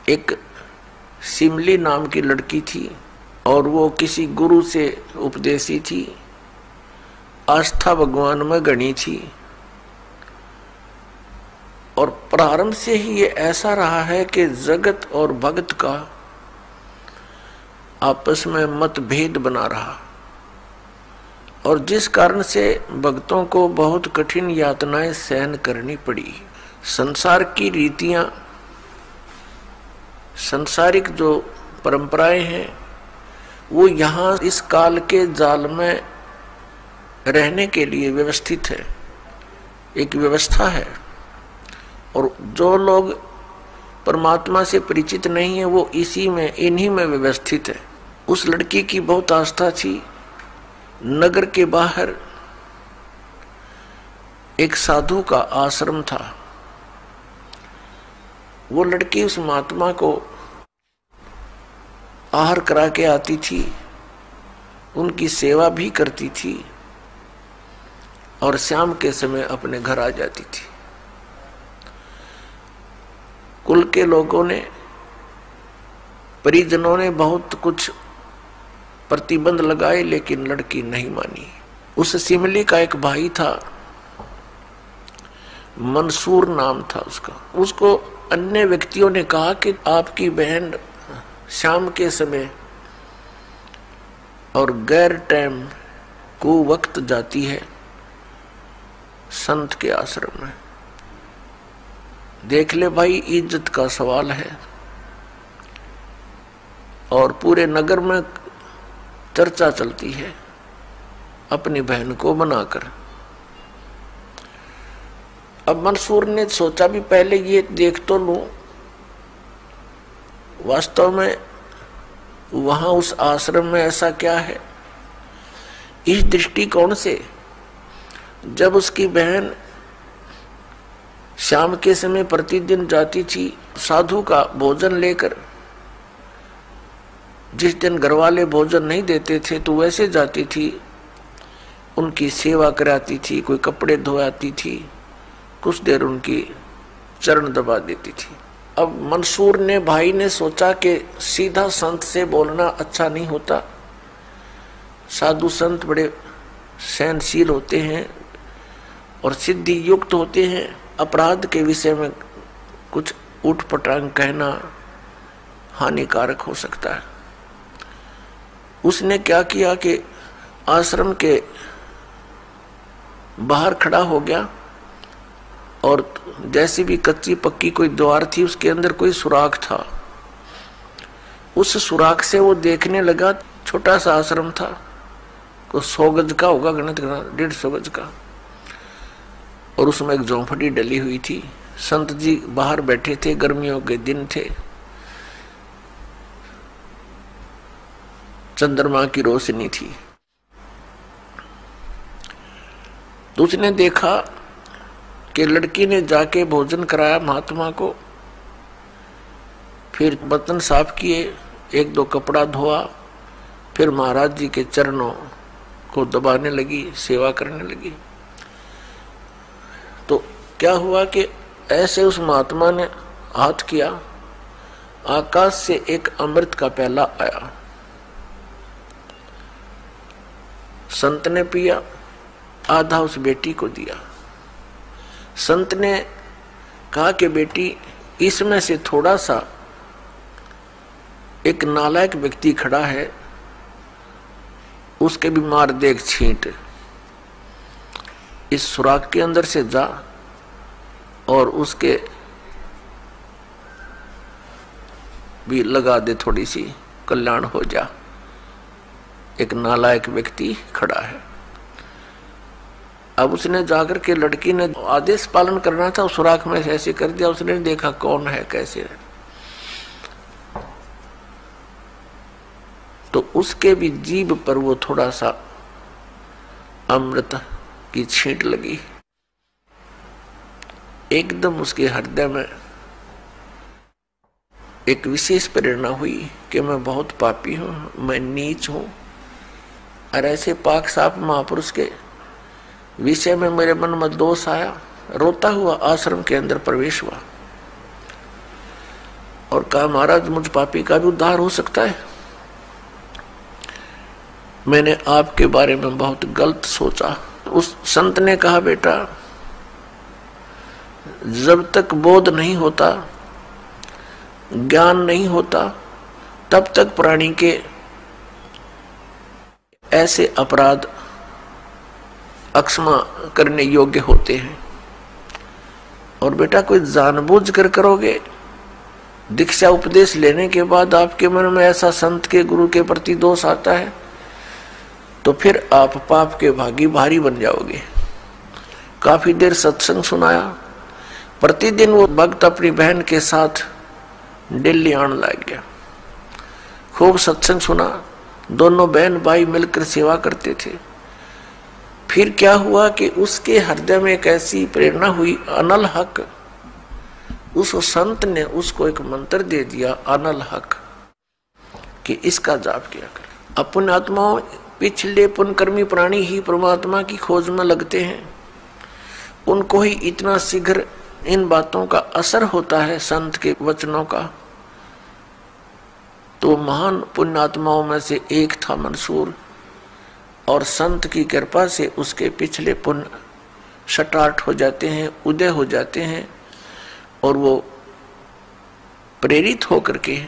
एक सिमली नाम की लड़की थी और वो किसी गुरु से उपदेशी थी, आस्था भगवान में गणी थी। और प्रारंभ से ही ये ऐसा रहा है कि जगत और भगत का आपस में मतभेद बना रहा, और जिस कारण से भक्तों को बहुत कठिन यातनाएं सहन करनी पड़ी। संसार की रीतियां, सांसारिक जो परंपराएं हैं, वो यहाँ इस काल के जाल में रहने के लिए व्यवस्थित है, एक व्यवस्था है। और जो लोग परमात्मा से परिचित नहीं है वो इसी में, इन्हीं में व्यवस्थित है। उस लड़की की बहुत आस्था थी। नगर के बाहर एक साधु का आश्रम था। वो लड़की उस महात्मा को आहार करा के आती थी, उनकी सेवा भी करती थी और शाम के समय अपने घर आ जाती थी। कुल के लोगों ने, परिजनों ने बहुत कुछ प्रतिबंध लगाए, लेकिन लड़की नहीं मानी। उस सिमली का एक भाई था, मंसूर नाम था उसका। उसको अन्य व्यक्तियों ने कहा कि आपकी बहन शाम के समय और गैर टाइम को वक्त जाती है संत के आश्रम में। देख ले भाई, इज्जत का सवाल है और पूरे नगर में चर्चा चलती है अपनी बहन को बनाकर। अब मंसूर ने सोचा भी पहले ये देख तो लूं, वास्तव में वहां उस आश्रम में ऐसा क्या है। इस दृष्टिकोण से जब उसकी बहन शाम के समय प्रतिदिन जाती थी साधु का भोजन लेकर, जिस दिन घर वाले भोजन नहीं देते थे तो वैसे जाती थी, उनकी सेवा कराती थी, कोई कपड़े धोआती थी, कुछ देर उनकी चरण दबा देती थी। अब मंसूर ने, भाई ने सोचा कि सीधा संत से बोलना अच्छा नहीं होता। साधु संत बड़े सहनशील होते हैं और सिद्धि युक्त होते हैं। अपराध के विषय में कुछ उठपटांग कहना हानिकारक हो सकता है। उसने क्या किया कि आश्रम के बाहर खड़ा हो गया और जैसी भी कच्ची पक्की कोई द्वार थी, उसके अंदर कोई सुराख था। उस सुराख से वो देखने लगा। छोटा सा आश्रम था, को 100 गज का होगा, गणित करना 150 गज का, और उसमें एक झोंपड़ी डली हुई थी। संत जी बाहर बैठे थे, गर्मियों के दिन थे, चंद्रमा की रोशनी थी। तो उसने देखा कि लड़की ने जाके भोजन कराया महात्मा को, फिर बर्तन साफ किए, 1-2 कपड़ा धोआ, फिर महाराज जी के चरणों को दबाने लगी, सेवा करने लगी। तो क्या हुआ कि ऐसे उस महात्मा ने हाथ किया, आकाश से एक अमृत का प्याला आया। संत ने पिया, आधा उस बेटी को दिया। संत ने कहा कि बेटी, इसमें से थोड़ा सा, एक नालायक व्यक्ति खड़ा है, उसके भी मार दे एक छींट। इस सुराख के अंदर से जा और उसके भी लगा दे, थोड़ी सी कल्याण हो जा। एक नालायक व्यक्ति खड़ा है। अब उसने जाकर के, लड़की ने आदेश पालन करना था, सुराख में से ऐसे कर दिया। उसने देखा कौन है, कैसे है, तो उसके भी जीभ पर वो थोड़ा सा अमृत की छींट लगी। एकदम उसके हृदय में एक विशेष प्रेरणा हुई कि मैं बहुत पापी हूं, मैं नीच हूं, और ऐसे पाक साफ महापुरुष के विषय में मेरे मन में दोष आया। रोता हुआ आश्रम के अंदर प्रवेश हुआ और कहा महाराज मुझ पापी का भी उद्धार हो सकता है। मैंने आपके बारे में बहुत गलत सोचा। उस संत ने कहा बेटा जब तक बोध नहीं होता, ज्ञान नहीं होता, तब तक प्राणी के ऐसे अपराध अक्षमा करने योग्य होते हैं। और बेटा कोई जानबूझ कर करोगे, दीक्षा उपदेश लेने के बाद आपके मन में ऐसा संत के गुरु के प्रति दोष आता है तो फिर आप पाप के भागी भारी बन जाओगे। काफी देर सत्संग सुनाया। प्रतिदिन वो भक्त अपनी बहन के साथ दिल्ली आने लग गया। खूब सत्संग सुना, दोनों बहन भाई मिलकर सेवा करते थे। फिर क्या हुआ कि उसके हृदय में एक ऐसी प्रेरणा हुई, अनल हक। उस संत ने उसको एक मंत्र दे दिया, अनल हक, कि इसका जाप किया कर। अपन आत्माओं पिछले पुण्यकर्मी प्राणी ही परमात्मा की खोज में लगते हैं। उनको ही इतना शीघ्र इन बातों का असर होता है संत के वचनों का। तो महान पुण्यात्माओं में से एक था मंसूर, और संत की कृपा से उसके पिछले पुण्य स्टार्ट हो जाते हैं, उदय हो जाते हैं, और वो प्रेरित होकर के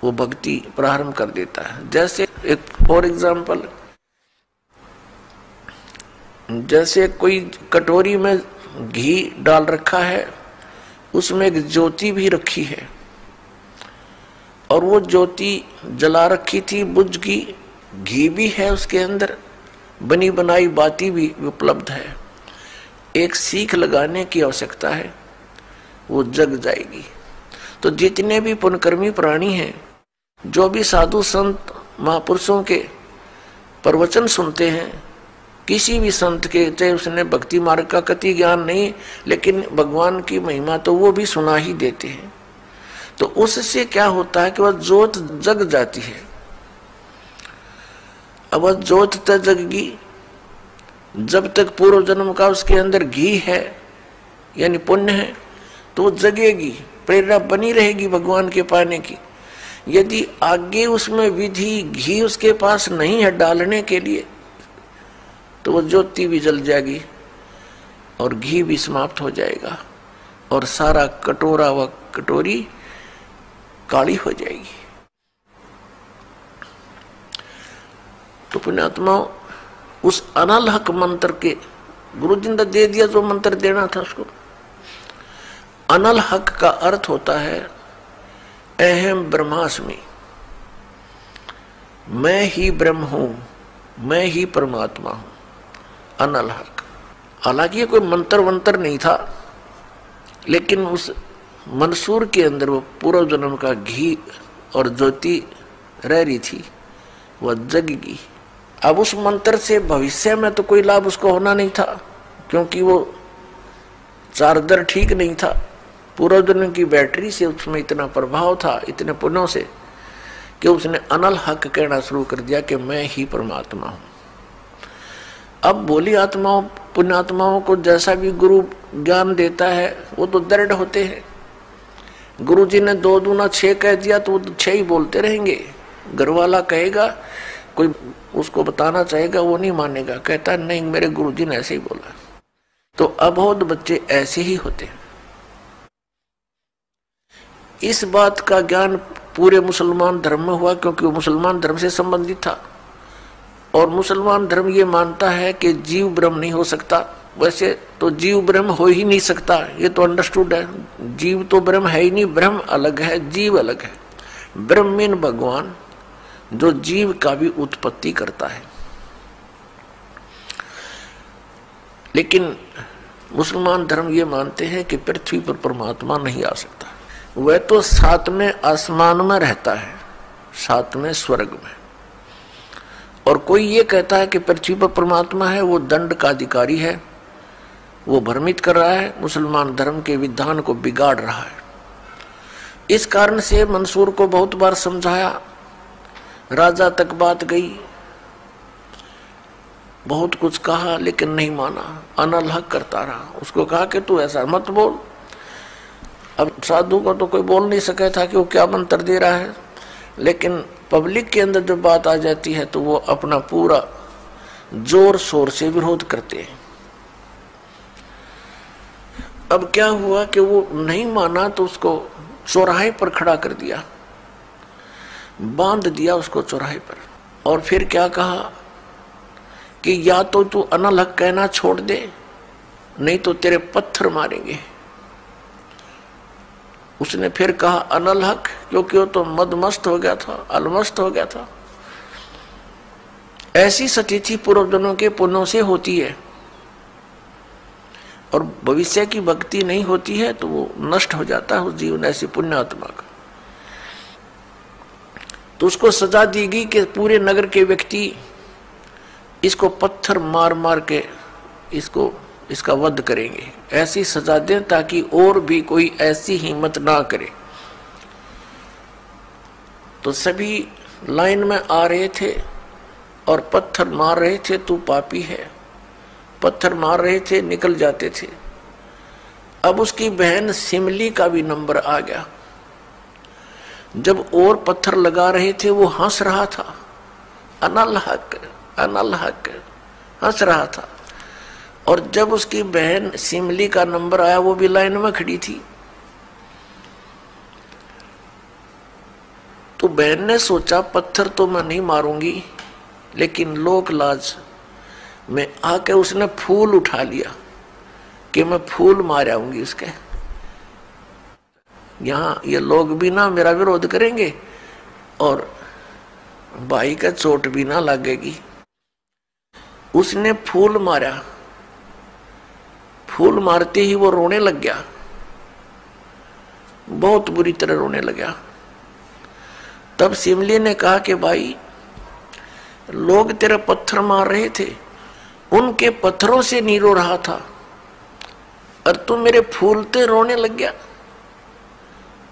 वो भक्ति प्रारंभ कर देता है। जैसे एक फॉर एग्जाम्पल, जैसे कोई कटोरी में घी डाल रखा है, उसमें एक ज्योति भी रखी है, और वो ज्योति जला रखी थी, बुझ की, घी भी है उसके अंदर, बनी बनाई बाती भी उपलब्ध है। एक सीख लगाने की आवश्यकता है, वो जग जाएगी। तो जितने भी पुण्यकर्मी प्राणी हैं, जो भी साधु संत महापुरुषों के प्रवचन सुनते हैं, किसी भी संत के, चाहे उसने भक्ति मार्ग का कति ज्ञान नहीं, लेकिन भगवान की महिमा तो वो भी सुना ही देते हैं। तो उससे क्या होता है कि वह ज्योत जग जाती है। अब वह ज्योत तक जगगी, जब तक पूर्व जन्म का उसके अंदर घी है यानी पुण्य है, तो वो जगेगी, प्रेरणा बनी रहेगी भगवान के पाने की। यदि आगे उसमें विधि घी उसके पास नहीं है डालने के लिए, तो वो ज्योति भी जल जाएगी और घी भी समाप्त हो जाएगा, और सारा कटोरा व कटोरी काली हो जाएगी। तो पुण्यात्मा उस अनल हक मंत्र के गुरु जी ने दे दिया, जो मंत्र देना था उसको। अनल हक का अर्थ होता है अहम ब्रह्मास्मि, मैं ही ब्रह्म हूं, मैं ही परमात्मा हूं, अनल हक। हालांकि ये कोई मंत्र वंत्र नहीं था, लेकिन उस मंसूर के अंदर वो पूर्व जन्म का घी और ज्योति रह रही थी, वह जगगी। अब उस मंत्र से भविष्य में तो कोई लाभ उसको होना नहीं था, क्योंकि वो चार्जर ठीक नहीं था। पूर्व जन्म की बैटरी से उसमें इतना प्रभाव था, इतने पुण्यों से, कि उसने अनल हक कहना शुरू कर दिया कि मैं ही परमात्मा हूं। अब भोली आत्माओं पुण्यात्माओं को जैसा भी गुरु ज्ञान देता है, वो तो दृढ़ होते हैं। गुरु जी ने 2 दूना 6 कह दिया तो वो 6 ही बोलते रहेंगे। घर वाला कहेगा, कोई उसको बताना चाहेगा, वो नहीं मानेगा, कहता नहीं मेरे गुरु जी ने ऐसे ही बोला। तो अबोध बच्चे ऐसे ही होते हैं। इस बात का ज्ञान पूरे मुसलमान धर्म में हुआ, क्योंकि वो मुसलमान धर्म से संबंधित था, और मुसलमान धर्म ये मानता है कि जीव ब्रह्म नहीं हो सकता। वैसे तो जीव ब्रह्म हो ही नहीं सकता, ये तो अंडरस्टूड है। जीव तो ब्रह्म है ही नहीं, ब्रह्म अलग है, जीव अलग है। ब्रह्म मीन भगवान, जो जीव का भी उत्पत्ति करता है। लेकिन मुसलमान धर्म ये मानते हैं कि पृथ्वी पर परमात्मा नहीं आ सकता। वह तो 7वें आसमान में रहता है, 7वें स्वर्ग में। और कोई ये कहता है कि पृथ्वी पर परमात्मा है, वो दंड का अधिकारी है, वो भ्रमित कर रहा है, मुसलमान धर्म के विधान को बिगाड़ रहा है। इस कारण से मंसूर को बहुत बार समझाया, राजा तक बात गई, बहुत कुछ कहा, लेकिन नहीं माना, अनल हक करता रहा। उसको कहा कि तू ऐसा मत बोल, अब साधु को तो कोई बोल नहीं सके था कि वो क्या मंत्र दे रहा है, लेकिन पब्लिक के अंदर जब बात आ जाती है तो वो अपना पूरा जोर शोर से विरोध करते हैं। अब क्या हुआ कि वो नहीं माना तो उसको चौराहे पर खड़ा कर दिया, बांध दिया उसको चौराहे पर, और फिर क्या कहा कि या तो तू अनल हक कहना छोड़ दे, नहीं तो तेरे पत्थर मारेंगे। उसने फिर कहा अनल हक, क्योंकि वो तो मदमस्त हो गया था, अलमस्त हो गया था। ऐसी स्थिति पूर्वजन्मों के पुण्यों से होती है, और भविष्य की भक्ति नहीं होती है तो वो नष्ट हो जाता है उस जीवन ऐसी पुण्यात्मा का। तो उसको सजा दी गई कि पूरे नगर के व्यक्ति इसको पत्थर मार मार के इसका वध करेंगे। ऐसी सजा दें ताकि और भी कोई ऐसी हिम्मत ना करे। तो सभी लाइन में आ रहे थे और पत्थर मार रहे थे, तू पापी है, पत्थर मार रहे थे, निकल जाते थे। अब उसकी बहन सिमली का भी नंबर आ गया। जब और पत्थर लगा रहे थे वो हंस रहा था, अनल हक हंस रहा था। और जब उसकी बहन सिमली का नंबर आया वो भी लाइन में खड़ी थी, तो बहन ने सोचा पत्थर तो मैं नहीं मारूंगी, लेकिन लोक लाज में आके उसने फूल उठा लिया कि मैं फूल मार आऊंगी उसके। यहाँ ये लोग भी ना मेरा विरोध करेंगे और भाई का चोट भी ना लगेगी। उसने फूल मारा, फूल मारते ही वो रोने लग गया, बहुत बुरी तरह रोने लगा। तब सिमली ने कहा कि भाई लोग तेरे पत्थर मार रहे थे, उनके पत्थरों से नहीं रो रहा था और तू मेरे फूलते रोने लग गया।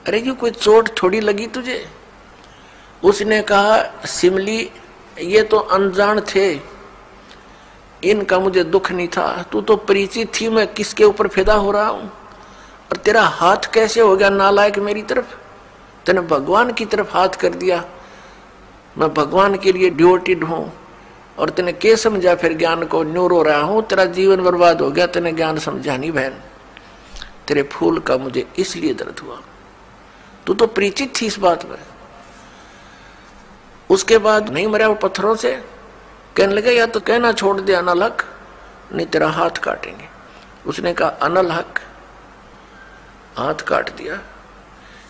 अरे ये कोई चोट थोड़ी लगी तुझे? उसने कहा सिमली ये तो अनजान थे, इनका मुझे दुख नहीं था, तू तो परिचित थी मैं किसके ऊपर फिदा हो रहा हूं। और तेरा हाथ कैसे हो गया नालायक मेरी तरफ? तूने भगवान की तरफ हाथ कर दिया। मैं भगवान के लिए ड्यूटीड हूं और तूने क्या समझा फिर ज्ञान को? न्यू रो रहा हूं, तेरा जीवन बर्बाद हो गया, तूने ज्ञान समझा नहीं बहन। तेरे फूल का मुझे इसलिए दर्द हुआ, तू तो परिचित थी इस बात में। उसके बाद नहीं मरा वो पत्थरों से, कहने लगे या तो कहना छोड़ दे अनल हक, नहीं तेरा हाथ काटेंगे। उसने कहा अनल हक, हाथ काट दिया।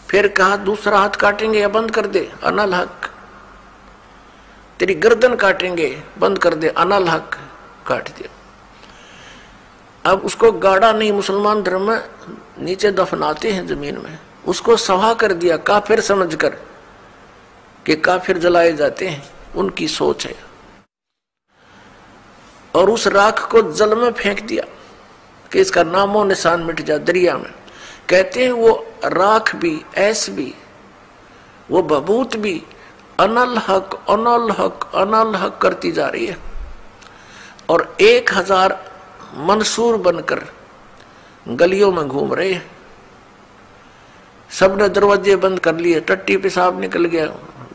फिर कहा दूसरा हाथ काटेंगे या बंद कर दे, अनल हक। तेरी गर्दन काटेंगे, बंद कर दे, अनल हक, काट दिया। अब उसको गाड़ा नहीं, मुसलमान धर्म में नीचे दफनाते हैं जमीन में, उसको सवा कर दिया काफिर समझकर कि काफिर जलाए जाते हैं, उनकी सोच है। और उस राख को जल में फेंक दिया कि इसका नामो निशान मिट जाए दरिया में। कहते हैं वो राख भी, ऐस भी, वो बबूत भी अनल हक अनल हक अनल हक करती जा रही है। और 1000 मंसूर बनकर गलियों में घूम रहे हैं। सबने दरवाजे बंद कर लिए, टट्टी पेशाब निकल गया,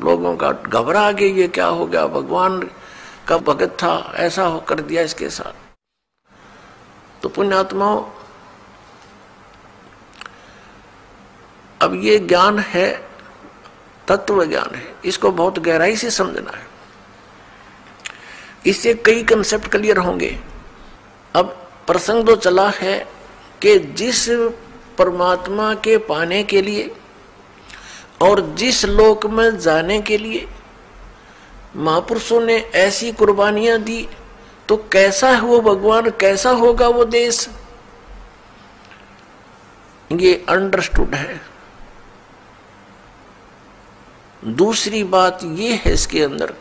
लोगों का घबरा गया, ये क्या हो गया? भगवान का भगत था, ऐसा हो कर दिया इसके साथ। तो पुण्यात्माओं, अब ये ज्ञान है, तत्व ज्ञान है, इसको बहुत गहराई से समझना है। इससे कई कंसेप्ट क्लियर होंगे। अब प्रसंग तो चला है कि जिस परमात्मा के पाने के लिए और जिस लोक में जाने के लिए महापुरुषों ने ऐसी कुर्बानियां दी, तो कैसा है वो भगवान, कैसा होगा वो देश, ये अंडरस्टूड है। दूसरी बात ये है इसके अंदर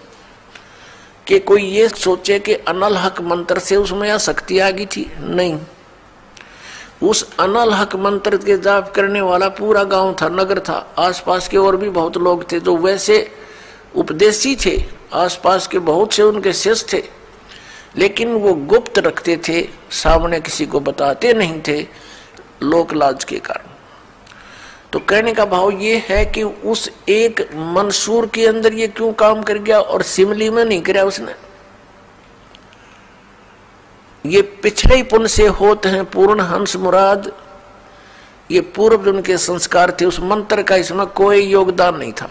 कि कोई ये सोचे कि अनल हक मंत्र से उसमें यह शक्ति आ गई थी, नहीं। उस अनल हक मंत्र के जाप करने वाला पूरा गांव था, नगर था, आसपास के और भी बहुत लोग थे जो वैसे उपदेशी थे, आसपास के बहुत से उनके शिष्य थे, लेकिन वो गुप्त रखते थे, सामने किसी को बताते नहीं थे, लोक लाज के कारण। तो कहने का भाव ये है कि उस एक मंसूर के अंदर ये क्यों काम कर गया और सिमली में नहीं किया उसने। ये पिछले ही पुण्य से होते हैं पूर्ण हंस मुराद, ये पूर्व जो उनके संस्कार थे, उस मंत्र का इसमें कोई योगदान नहीं था।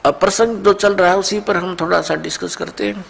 अब प्रसंग जो चल रहा है उसी पर हम थोड़ा सा डिस्कस करते हैं।